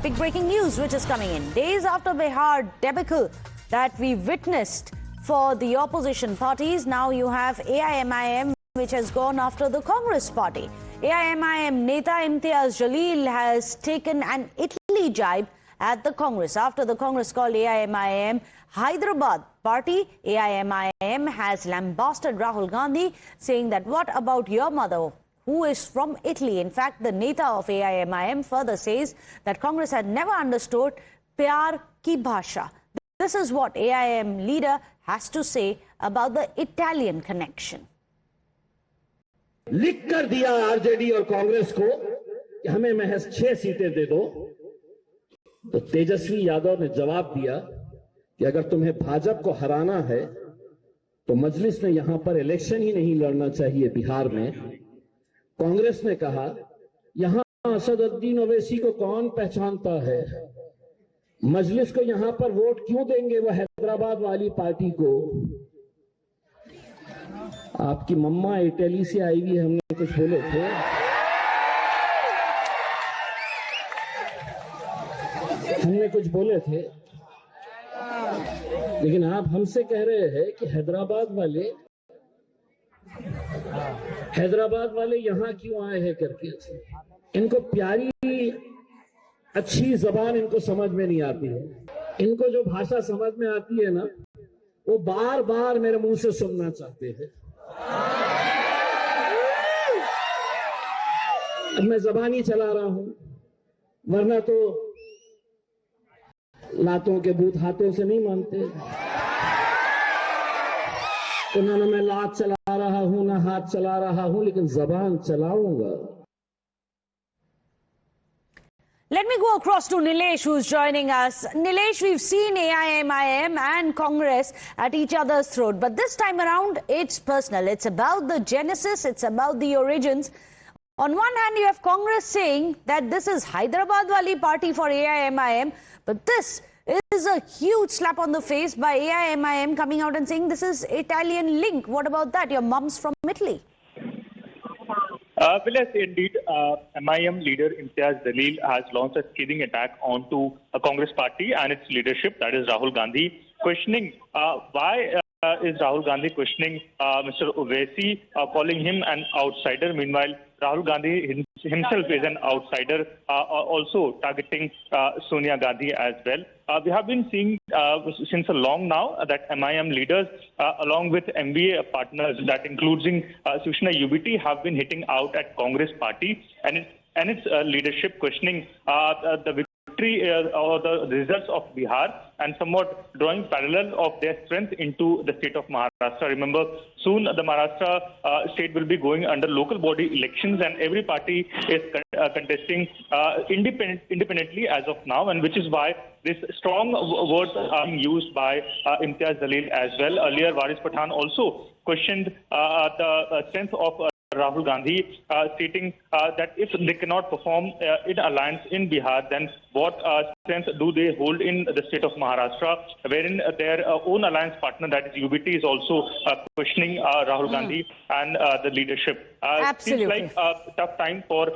big breaking news which is coming in. Days after Bihar debacle that we witnessed for the opposition parties, now you have AIMIM which has gone after the Congress party. AIMIM Neta Imtiaz Jaleel has taken an Italy jibe at the Congress. After the Congress called AIMIM Hyderabad party, AIMIM has lambasted Rahul Gandhi, saying that what about your mother, who is from Italy? In fact, the Neta of AIMIM further says that Congress had never understood Pyar Ki Bhasha. This is what AIM leader has to say about the Italian connection. लिख कर दिया RJD और कांग्रेस को कि हमें महज 6 सीटें दे दो, तो तेजस्वी यादव ने जवाब दिया कि अगर तुम्हें भाजपा को हराना है तो मजलिस में यहां पर इलेक्शन ही नहीं लड़ना चाहिए बिहार में। कांग्रेस ने कहा यहां असदुद्दीन ओवैसी को कौन पहचानता है, मजलिस को यहां पर वोट क्यों देंगे वो हैदराबाद वाली पार्टी को। आपकी मम्मा इटली से आई हुई, हमने कुछ बोले थे, हमने कुछ बोले थे, लेकिन आप हमसे कह रहे हैं कि हैदराबाद वाले यहां क्यों आए हैं करके। इनको प्यारी अच्छी जबान इनको समझ में नहीं आती है। इनको जो भाषा समझ में आती है ना, वो बार बार मेरे मुंह से सुनना चाहते हैं। अब मैं जबानी चला रहा हूं, वरना तो लातों के बूथ हाथों से नहीं मानते। तो ना मैं लात चला रहा हूं ना हाथ चला रहा हूं, लेकिन जबान चलाऊंगा। Let me go across to Nilesh, who's joining us. Nilesh, we've seen AIMIM and Congress at each other's throat, but this time around, it's personal. It's about the genesis, it's about the origins. On one hand, you have Congress saying that this is Hyderabad wali party for AIMIM, but this is a huge slap on the face by AIMIM coming out and saying this is Italian link. What about that? Your mum's from Italy. Well, yes, indeed, MIM leader Imtiaz Jaleel has launched a scathing attack onto a Congress party and its leadership, that is Rahul Gandhi, questioning why is Rahul Gandhi questioning Mr. Owaisi, calling him an outsider. Meanwhile, Rahul Gandhi himself is an outsider, also targeting Sonia Gandhi as well. We have been seeing since a long now that MIM leaders, along with MBA partners, that including Shivsena UBT, have been hitting out at Congress party and its leadership, questioning the victory or the results of Bihar and somewhat drawing parallel of their strength into the state of Maharashtra. Remember, soon the Maharashtra state will be going under local body elections, and every party is contesting independently as of now, and which is why this strong words are being used by Imtiaz Jaleel as well. Earlier, Waris Pathan also questioned the strength of Rahul Gandhi, stating that if they cannot perform in alliance in Bihar, then what strength do they hold in the state of Maharashtra, wherein their own alliance partner, that is UBT, is also questioning Rahul Gandhi and the leadership. Absolutely. Seems like a tough time for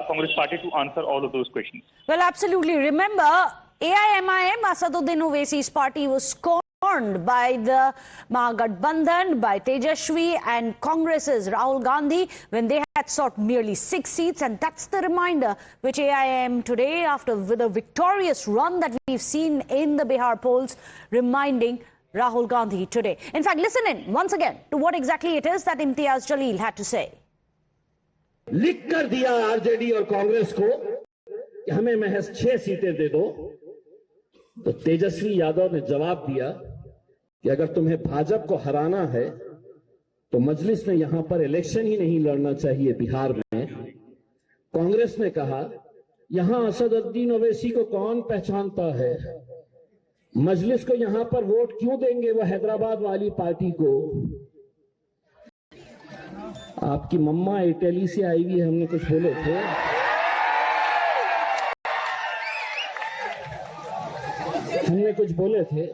Congress party to answer all of those questions. Well, absolutely. Remember, AIMIM, Asaduddin Owaisi's party, was scorned by the Mahagathbandhan, by Tejashwi and Congress's Rahul Gandhi when they had sought merely 6 seats, and that's the reminder which AIM today, after with a victorious run that we've seen in the Bihar polls, reminding Rahul Gandhi today. In fact, listen in once again to what exactly it is that Imtiaz Jaleel had to say. लिख कर दिया RJD और कांग्रेस को कि हमें महज 6 सीटें दे दो, तो तेजस्वी यादव ने जवाब दिया कि अगर तुम्हें भाजपा को हराना है तो मजलिस में यहां पर इलेक्शन ही नहीं लड़ना चाहिए बिहार में। कांग्रेस ने कहा यहां असदुद्दीन ओवैसी को कौन पहचानता है, मजलिस को यहां पर वोट क्यों देंगे वो हैदराबाद वाली पार्टी को। आपकी मम्मा इटली से आई हुई, हमने कुछ बोले थे, हमने कुछ बोले थे,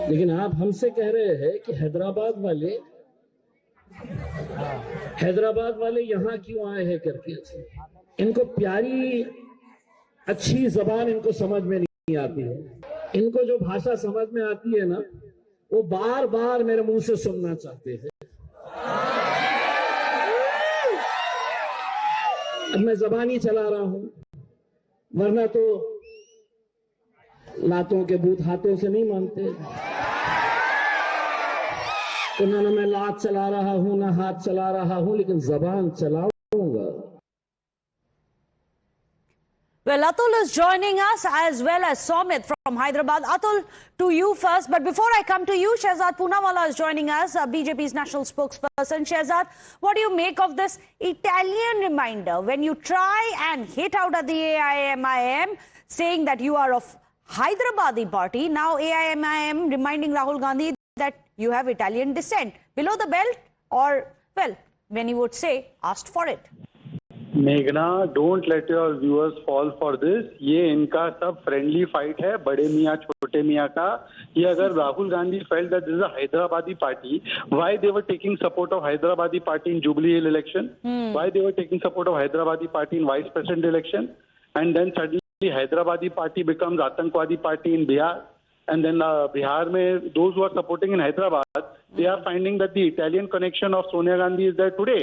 लेकिन आप हमसे कह रहे हैं कि हैदराबाद वाले यहां क्यों आए हैं करके। इनको प्यारी अच्छी जबान इनको समझ में नहीं आती है। इनको जो भाषा समझ में आती है ना, वो बार बार मेरे मुंह से सुनना चाहते हैं। अब मैं जबानी चला रहा हूं, वरना तो लातों के बूथ हाथों से नहीं मानते। तो ना मैं लात चला रहा हूं, ना हाथ चला रहा हूं, लेकिन जबान चलाऊंगा। Well, Atul is joining us as well as Somit from Hyderabad. Atul, to you first. But before I come to you, Shehzad Poonawalla is joining us, BJP's national spokesperson. Shehzad, what do you make of this Italian reminder when you try and hit out at the AIMIM saying that you are of Hyderabadi party? Now AIMIM reminding Rahul Gandhi that you have Italian descent. Below the belt, or, well, when you would say, asked for it. मेघना, don't let your viewers fall for this. ये इनका सब friendly fight है, बड़े मियाँ छोटे मियाँ का। ये अगर Rahul Gandhi felt that this is a Hyderabadi party, why they were taking support of Hyderabadi party in Jubilee Hill election, why they were taking support of Hyderabadi party in vice president election, and then suddenly Hyderabadi party becomes आतंकवादी party in Bihar, and then Bihar mein those who are supporting in Hyderabad, they are finding that the Italian connection of Sonia Gandhi is there today.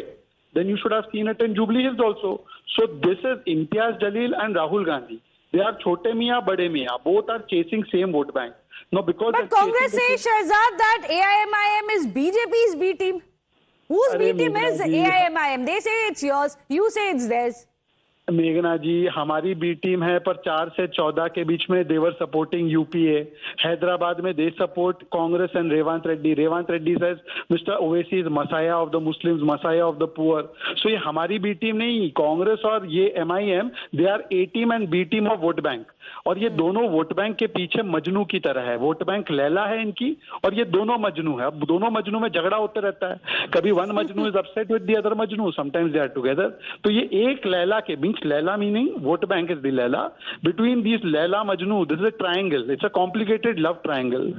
Then you should have seen it in Jubilee Hills also. So this is Imtiaz Jalil and Rahul Gandhi. They are Chote Miyan, Bade Miyan. Both are chasing same vote bank. No, because but Congress says, Shehzad, that AIMIM is BJP's B team. Whose B team is AIMIM? They say it's yours. You say it's theirs. मेघना जी, हमारी B team है, पर 4 से 14 के बीच में देवर supporting UPA. Hyderabad में they support Congress and Revanth Reddy. Revanth Reddy says mister Owaisi is messiah of the Muslims, messiah of the poor. So ये हमारी बी टीम नहीं, कांग्रेस और ये MIM, they are A team and B team of vote bank. और ये दोनों वोट बैंक के पीछे मजनू की तरह है। वोट बैंक लैला है इनकी, और ये दोनों मजनू है। अब दोनों मजनू में झगड़ा होते रहता है। कभी one Majnu is upset with the other Majnu, sometimes they are together. तो ये एक लैला के बीच, Laila meaning vote bank is the Laila, between this Laila Majnu this is a triangle, it's a complicated love triangle.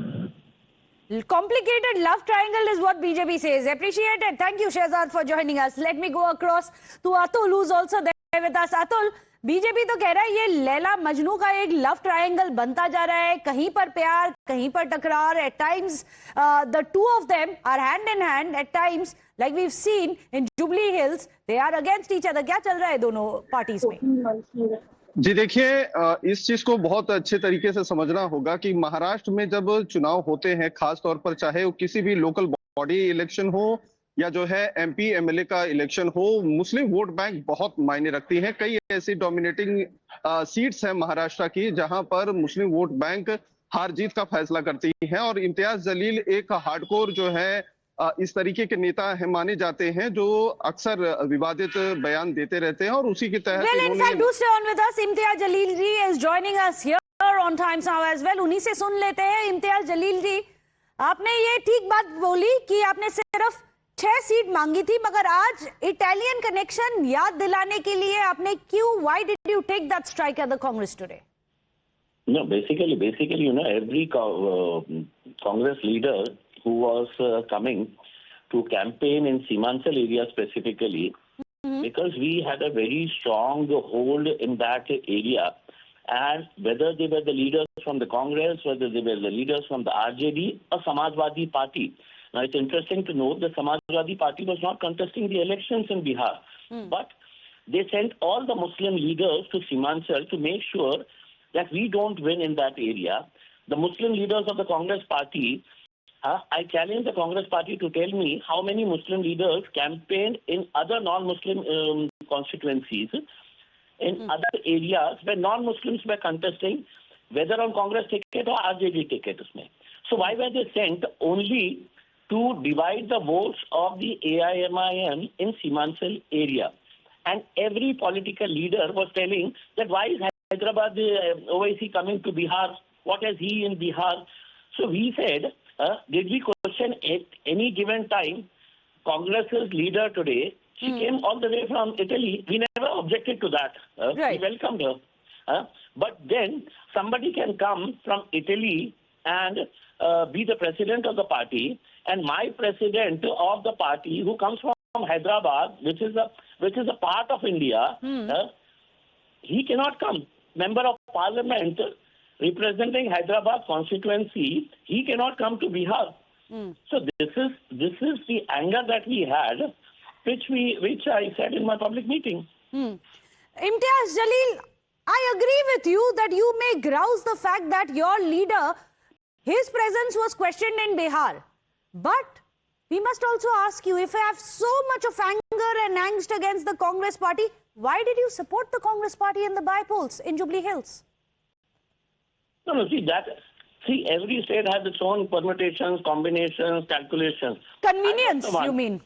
Complicated love triangle is what BJP says. Appreciated. Thank you, Shehzad, for joining us. Let me go across to Atul, who's also there with us. Atul, BJP तो कह रहा है ये लैला मजनू का एक love triangle बनता जा रहा है, कहीं पर प्यार, कहीं पर टकरार. At times the two of them are hand in hand, at times like we have seen in Jubilee Hills they are against each other. क्या चल रहा है दोनों पार्टीज में? जी देखिए, इस चीज को बहुत अच्छे तरीके से समझना होगा कि महाराष्ट्र में जब चुनाव होते हैं, खास तौर पर चाहे वो किसी भी लोकल बॉडी इलेक्शन हो या जो है एमपी एमएलए का इलेक्शन हो, मुस्लिम वोट बैंक बहुत मायने रखती है. कई ऐसी डोमिनेटिंग सीट्स हैं महाराष्ट्र की जहां पर मुस्लिम वोट बैंक हार जीत का फैसला करती है. और इम्तियाज जलील एक हार्डकोर जो है इस तरीके के नेता है माने जाते हैं जो अक्सर विवादित बयान देते रहते हैं और उसी के तहत Imtiaz Jaleel ji is joining us here on Times Now as well. उन्हीं से सुन लेते हैं. इम्तियाज जलील जी, आपने ये ठीक बात बोली कि आपने सिर्फ 6 सीट मांगी थी, मगर आज इटालियन कनेक्शन याद दिलाने के लिए आपने क्यों, why did you take that strike at the Congress today? No, basically, every Congress leader who was coming to campaign in Simansal area specifically, because we had a very strong hold in that area, and whether they were the leaders from the Congress, whether they were the leaders from the RJD or Samajwadi Party. Now, it's interesting to note the Samajwadi Party was not contesting the elections in Bihar, but they sent all the Muslim leaders to Simansal to make sure that we don't win in that area. The Muslim leaders of the Congress Party, I challenge the Congress Party to tell me how many Muslim leaders campaigned in other non-Muslim constituencies, in other areas where non-Muslims were contesting, whether on Congress ticket or RJD ticket. So why were they sent only to divide the votes of the AIMIM in Simansal area? And every political leader was telling that why is Hyderabad OIC coming to Bihar? What has he in Bihar? So we said, did we question at any given time Congress's leader today? She came all the way from Italy. We never objected to that. Right. We welcomed her. But then somebody can come from Italy and be the president of the party, and my president of the party who comes from Hyderabad, which is a part of India, he cannot come. member of parliament representing Hyderabad constituency, he cannot come to Bihar. So this is the anger that we had, which I said in my public meeting. Imtiaz Jalil, I agree with you that you may grouse the fact that your leader, his presence was questioned in Bihar. But we must also ask you, if you have so much of anger and angst against the Congress party, why did you support the Congress party in the by-polls in Jubilee Hills? No, see, every state has its own permutations, combinations, calculations. Convenience, you mean?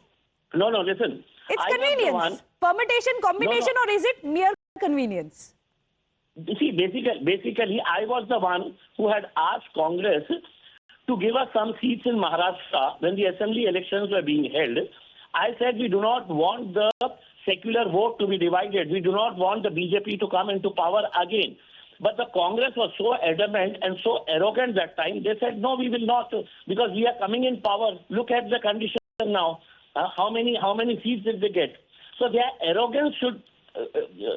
No, listen. It's convenience. Permutation, combination, or is it mere convenience? See, basically, I was the one who had asked Congress to give us some seats in Maharashtra when the assembly elections were being held. I said we do not want the secular vote to be divided. We do not want the BJP to come into power again. But the Congress was so adamant and so arrogant that time. They said, no, we will not, because we are coming in power. Look at the condition now. How many seats did they get? So their arrogance should,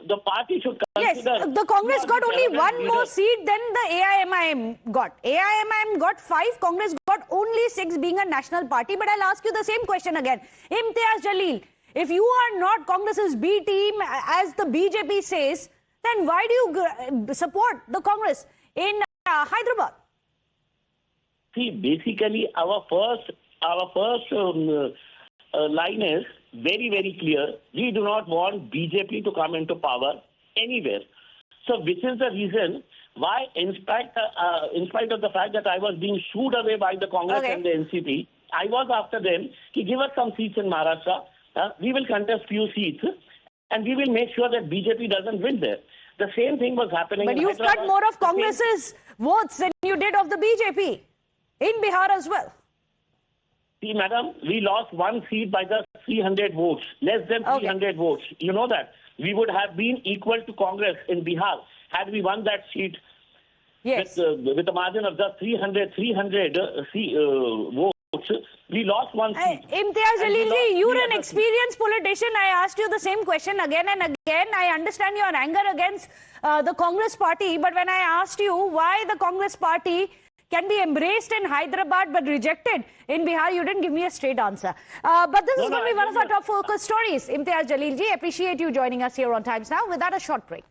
the party should consider. Yes, the Congress got only one more seat than the AIMIM got. AIMIM got 5, Congress got only 6, being a national party. But I'll ask you the same question again. Imtiaz Jalil, if you are not Congress's B team, as the BJP says, then why do you support the Congress in Hyderabad? See, basically, our first line is very, very clear. We do not want BJP to come into power anywhere. So, which is the reason why, in spite of the fact that I was being shooed away by the Congress and the NCP, I was after them to give us some seats in Maharashtra. We will contest few seats, and we will make sure that BJP doesn't win there. The same thing was happening. But you've got more of Congress's votes than you did of the BJP in Bihar as well. See, madam, we lost one seat by just 300 votes, less than 300 votes. You know that. We would have been equal to Congress in Bihar had we won that seat with a margin of just 300 votes. We lost one seat. Imtiaz Jalil ji, you're an experienced politician. I asked you the same question again and again. I understand your anger against the Congress party. But when I asked you why the Congress party can be embraced in Hyderabad but rejected in Bihar, you didn't give me a straight answer. But this is going to be one of our top focus stories. Imtiaz Jalil ji, appreciate you joining us here on Times Now. Without a short break.